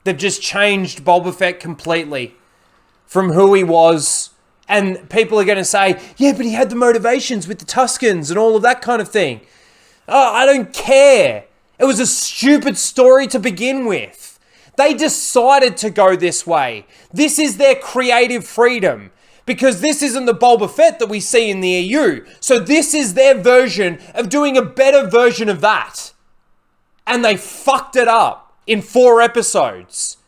They've just changed Boba Fett completely from who he was. And people are going to say, yeah, but he had the motivations with the Tuskens and all of that kind of thing. Oh, I don't care. It was a stupid story to begin with. They decided to go this way. This is their creative freedom. Because this isn't the Boba Fett that we see in the EU. So this is their version of doing a better version of that. And they fucked it up in 4 episodes.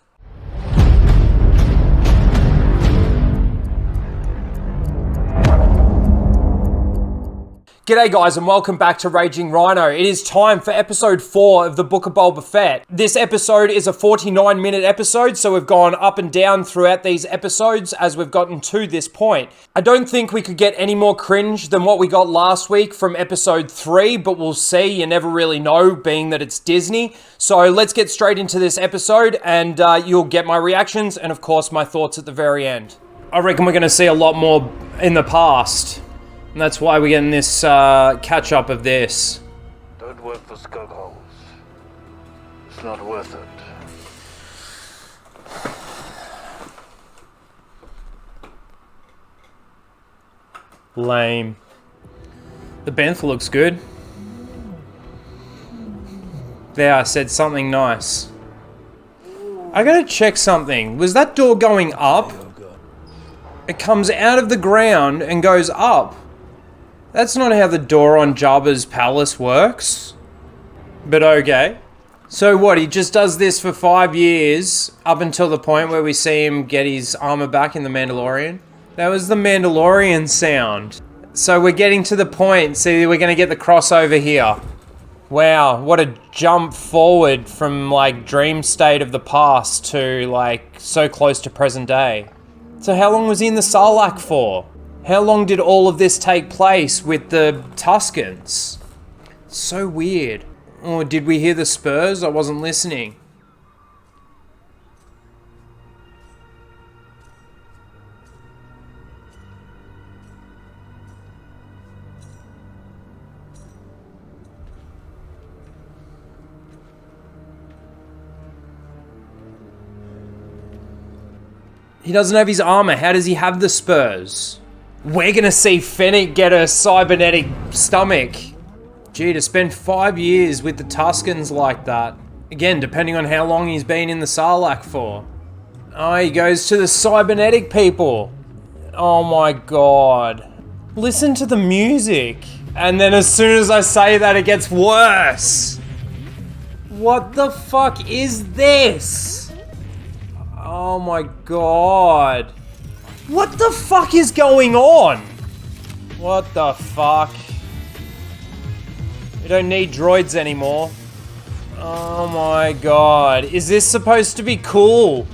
G'day guys and welcome back to Raging Ryno. It is time for episode 4 of the Book of Boba Fett. This episode is a 49-minute episode, so we've gone up and down throughout these episodes as we've gotten to this point. I don't think we could get any more cringe than what we got last week from episode 3, but we'll see. You never really know, being that it's Disney. So let's get straight into this episode and you'll get my reactions and of course my thoughts at the very end. I reckon we're going to see a lot more in the past. And that's why we're getting this catch-up of this. Don't work for skug holes. It's not worth it. Lame. The bantha looks good. There, I said something nice. I gotta check something. Was that door going up? It comes out of the ground and goes up. That's not how the door on Jabba's palace works. But okay. So what, he just does this for 5 years, up until the point where we see him get his armor back in The Mandalorian? That was the Mandalorian sound. So we're getting to the point, see, we're gonna get the crossover here. Wow, what a jump forward from like dream state of the past to like so close to present day. So how long was he in the Sarlacc for? How long did all of this take place with the Tuskens? So weird. Or did we hear the spurs? I wasn't listening. He doesn't have his armor. How does he have the spurs? We're gonna see Fennec get a cybernetic stomach. Gee, to spend 5 years with the Tuskens like that. Again, depending on how long he's been in the Sarlacc for. Oh, he goes to the cybernetic people. Oh my god. Listen to the music. And then as soon as I say that, it gets worse. What the fuck is this? Oh my god. What the fuck is going on? What the fuck? We don't need droids anymore. Oh my god. Is this supposed to be cool?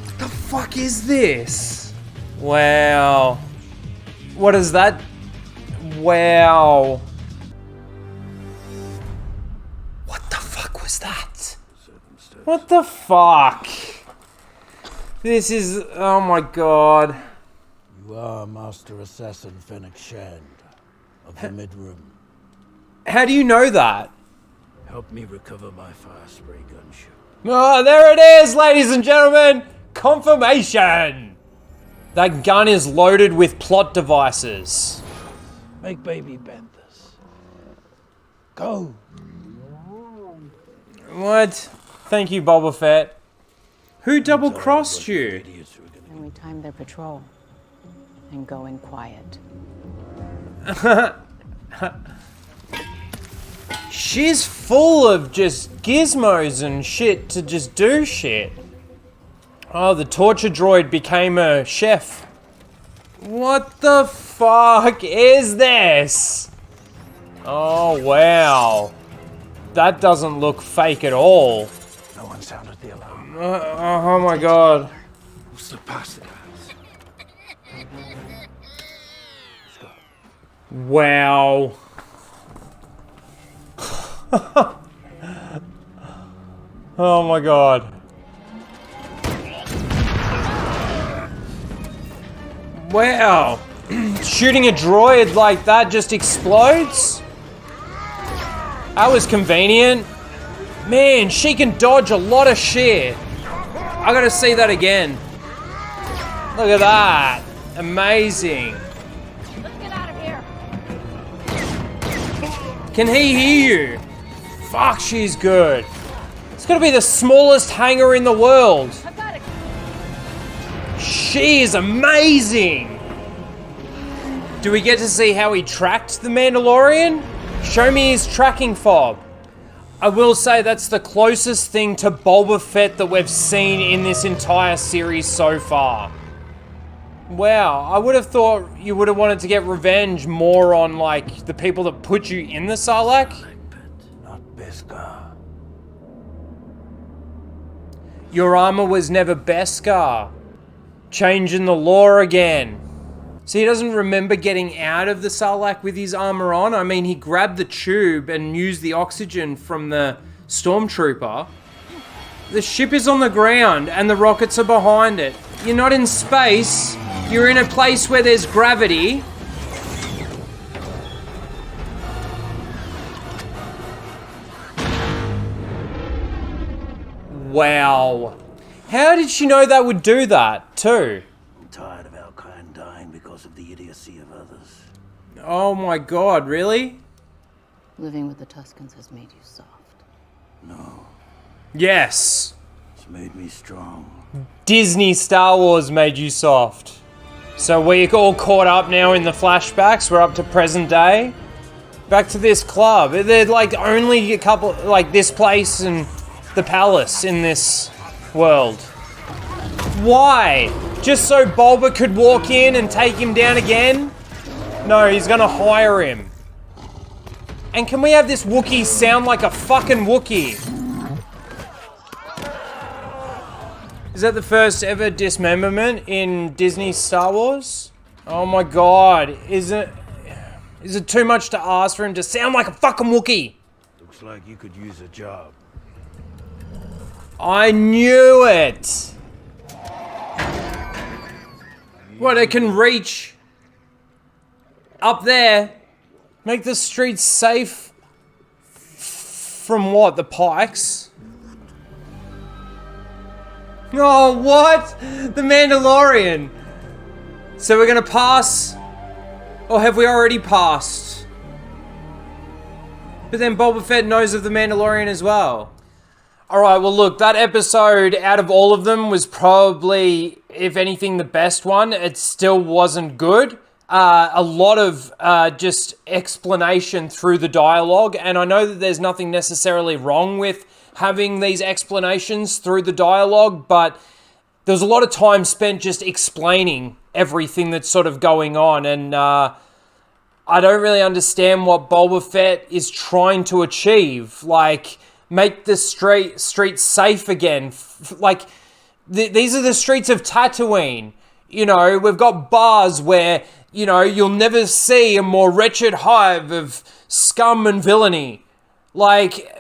What the fuck is this? Wow. What is that? Wow. What the fuck was that? What the fuck? This is, oh my god. You are Master Assassin Fennec Shand of the Midroom. How do you know that? Help me recover my fire spray gunship. Oh, there it is, ladies and gentlemen! Confirmation! That gun is loaded with plot devices. Make baby banthas. Go! What? Thank you, Boba Fett. Who double-crossed you? And we time their patrol and go in quiet. She's full of just gizmos and shit to just do shit. Oh, the torture droid became a chef. What the fuck is this? Oh, wow. That doesn't look fake at all. No one sounded the alarm. Oh my god. What's the past? Wow. Oh my god. Wow. Shooting a droid like that just explodes? That was convenient. Man, she can dodge a lot of shit. I gotta see that again. Look at that. Amazing. Let's get out of here. Can he hear you? Fuck, she's good. It's gotta be the smallest hangar in the world. I've got it. She is amazing. Do we get to see how he tracked the Mandalorian? Show me his tracking fob. I will say that's the closest thing to Boba Fett that we've seen in this entire series so far. Wow, I would have thought you would have wanted to get revenge more on, like, the people that put you in the Sarlacc. Not Beskar. Your armor was never Beskar. Changing the law again. So he doesn't remember getting out of the Sarlacc with his armor on. I mean, he grabbed the tube and used the oxygen from the stormtrooper. The ship is on the ground and the rockets are behind it. You're not in space. You're in a place where there's gravity. Wow. How did she know that would do that, too? I'm tired of our kind dying because of the idiocy of others. Oh my god, really? Living with the Tuscans has made you soft. No, Yes. it's made me strong. Disney Star Wars made you soft. So we're all caught up now in the flashbacks. We're up to present day. Back to this club. They're like only a couple, like this place and the palace in this world. Why? Just so Boba could walk in and take him down again? No, he's gonna hire him. And can we have this Wookiee sound like a fucking Wookiee? Is that the first ever dismemberment in Disney Star Wars? Oh my god, is it too much to ask for him to sound like a fucking Wookiee? Looks like you could use a job. I knew it! What, it can reach up there? Make the streets safe from what, the Pikes? Oh, what? The Mandalorian. So we're gonna pass? Or have we already passed? But then Boba Fett knows of the Mandalorian as well. Alright, well look, that episode, out of all of them, was probably, if anything, the best one. It still wasn't good. A lot of just explanation through the dialogue, and I know that there's nothing necessarily wrong with having these explanations through the dialogue, but there's a lot of time spent just explaining everything that's sort of going on, and I don't really understand what Boba Fett is trying to achieve. Like, make the streets safe again. These are the streets of Tatooine. You know, we've got bars where, you know, you'll never see a more wretched hive of scum and villainy. Like,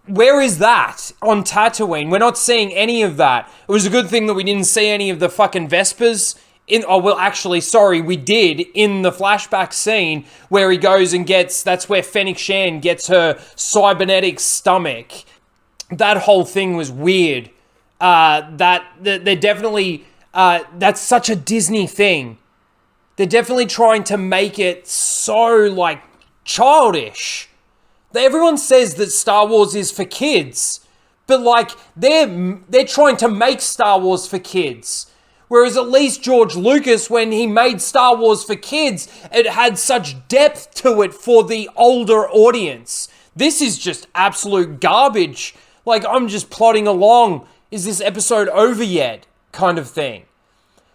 where is that on Tatooine? We're not seeing any of that. It was a good thing that we didn't see any of the fucking Vespers in, oh, well, actually, sorry, we did in the flashback scene where he goes and gets, that's where Fennec Shand gets her cybernetic stomach. That whole thing was weird. They're definitely, that's such a Disney thing. They're definitely trying to make it so, like, childish. Everyone says that Star Wars is for kids, but, like, they're trying to make Star Wars for kids. Whereas at least George Lucas, when he made Star Wars for kids, it had such depth to it for the older audience. This is just absolute garbage. Like, I'm just plodding along. Is this episode over yet? Kind of thing.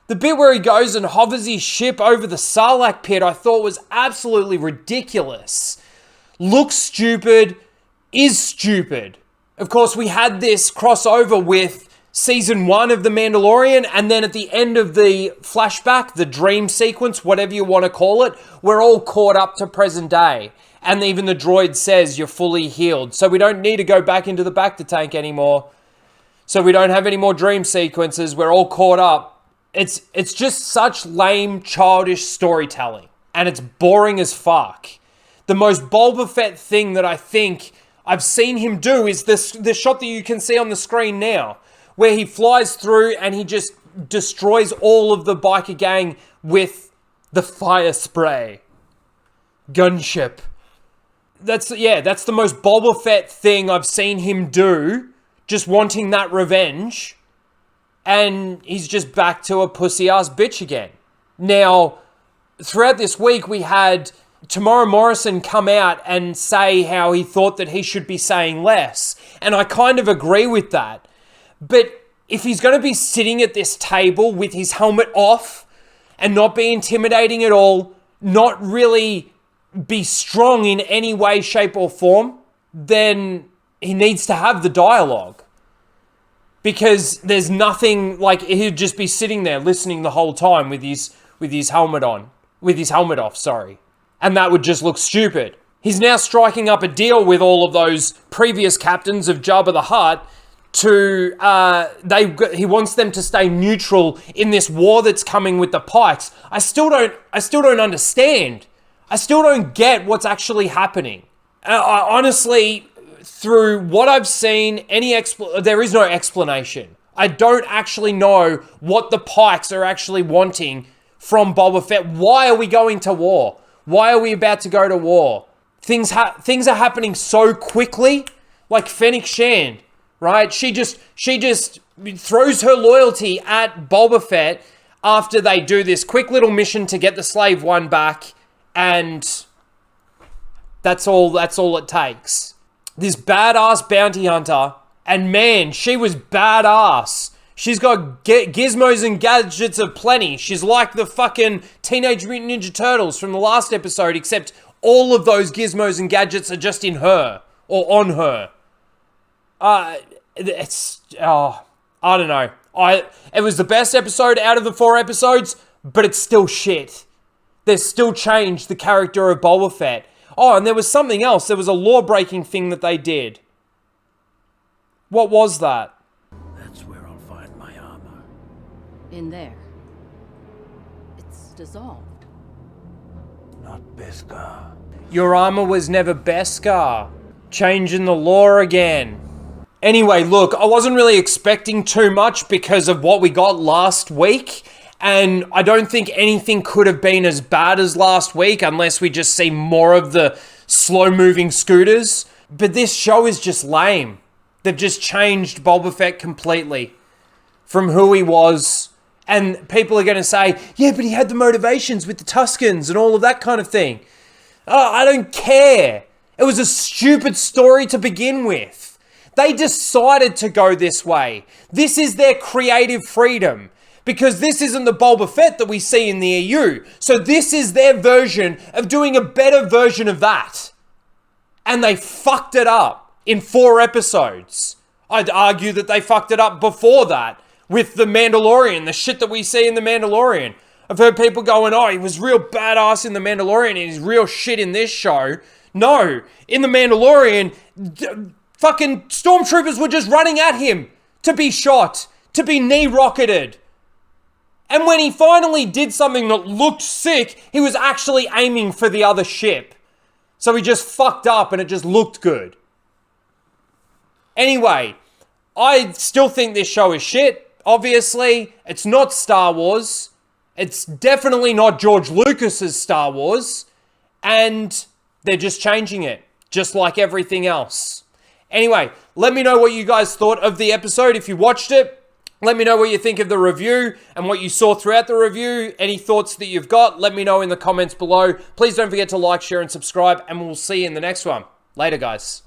The bit where he goes and hovers his ship over the Sarlacc pit, I thought was absolutely ridiculous. Looks stupid, is stupid. Of course, we had this crossover with Season 1 of The Mandalorian, and then at the end of the flashback, the dream sequence, whatever you want to call it, we're all caught up to present day. And even the droid says you're fully healed. So we don't need to go back into the Bacta tank anymore. So we don't have any more dream sequences. We're all caught up. It's just such lame, childish storytelling. And it's boring as fuck. The most Boba Fett thing that I think I've seen him do is the shot that you can see on the screen now, where he flies through and he just destroys all of the biker gang with the fire spray. Gunship. That's the most Boba Fett thing I've seen him do, just wanting that revenge, and he's just back to a pussy-ass bitch again. Now, throughout this week, we had Tamara Morrison come out and say how he thought that he should be saying less, and I kind of agree with that. But if he's going to be sitting at this table with his helmet off and not be intimidating at all, not really be strong in any way, shape, or form, then he needs to have the dialogue. Because there's nothing, like, he'd just be sitting there listening the whole time with his helmet on. With his helmet off, sorry. And that would just look stupid. He's now striking up a deal with all of those previous captains of Jabba the Hutt he wants them to stay neutral in this war that's coming with the Pikes. I still don't understand. I still don't get what's actually happening. Honestly, through what I've seen, there is no explanation. I don't actually know what the Pikes are actually wanting from Boba Fett. Why are we going to war? Why are we about to go to war? Things are happening so quickly, like Fennec Shand, right? She just throws her loyalty at Boba Fett after they do this quick little mission to get the Slave One back. And that's all it takes. This badass bounty hunter, and man, she was badass. She's got gizmos and gadgets aplenty. She's like the fucking Teenage Mutant Ninja Turtles from the last episode, except all of those gizmos and gadgets are just in her, or on her. I don't know. It was the best episode out of the 4 episodes, but it's still shit. They've still changed the character of Boba Fett. Oh, and there was something else. There was a law-breaking thing that they did. What was that? That's where I'll find my armor. In there. It's dissolved. Not Beskar. Your armor was never Beskar. Changing the law again. Anyway, look, I wasn't really expecting too much because of what we got last week. And I don't think anything could have been as bad as last week unless we just see more of the slow-moving scooters. But this show is just lame. They've just changed Boba Fett completely from who he was. And people are going to say, yeah, but he had the motivations with the Tuskens and all of that kind of thing. Oh, I don't care. It was a stupid story to begin with. They decided to go this way. This is their creative freedom. Because this isn't the Boba Fett that we see in the EU. So this is their version of doing a better version of that. And they fucked it up in 4 episodes. I'd argue that they fucked it up before that with The Mandalorian, the shit that we see in The Mandalorian. I've heard people going, oh, he was real badass in The Mandalorian and he's real shit in this show. No, in The Mandalorian, fucking stormtroopers were just running at him to be shot, to be knee-rocketed. And when he finally did something that looked sick, he was actually aiming for the other ship. So he just fucked up and it just looked good. Anyway, I still think this show is shit. Obviously, it's not Star Wars. It's definitely not George Lucas's Star Wars. And they're just changing it, just like everything else. Anyway, let me know what you guys thought of the episode if you watched it. Let me know what you think of the review and what you saw throughout the review. Any thoughts that you've got, let me know in the comments below. Please don't forget to like, share, and subscribe, and we'll see you in the next one. Later, guys.